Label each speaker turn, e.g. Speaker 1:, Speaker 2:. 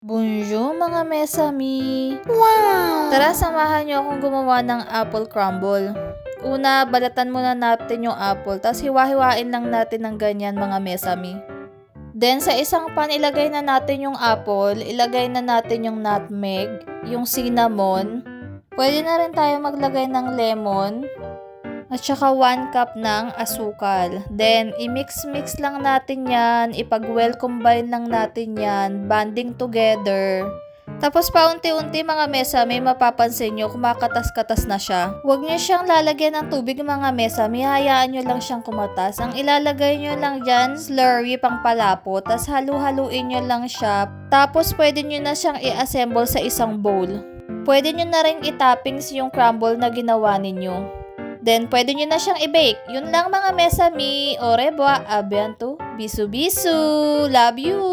Speaker 1: Bonjour mga mesami! Wow! Tara, samahan niyo akong gumawa ng apple crumble. Una, balatan muna natin yung apple, tapos hiwa-hiwain lang natin ng ganyan mga mesami. Then, sa isang pan, ilagay na natin yung apple, ilagay na natin yung nutmeg, yung cinnamon. Pwede na rin tayo maglagay ng lemon, at saka 1 cup ng asukal. Then, i-mix-mix lang natin yan, ipag-well combine lang natin yan, banding together. Tapos paunti-unti mga mesa, may mapapansin nyo, kumakatas-katas na siya. Huwag nyo siyang lalagyan ng tubig mga mesa, may hayaan nyo lang siyang kumatas. Ang ilalagay nyo lang dyan, slurry pang palapot, tas halu-haluin nyo lang siya. Tapos pwede nyo na siyang i-assemble sa isang bowl. Pwede nyo na rin i-toppings yung crumble na ginawa ninyo. Then, pwede nyo na siyang i-bake. Yun lang mga mesami. Au revoir. A bientôt. Bisu bisu. Love you.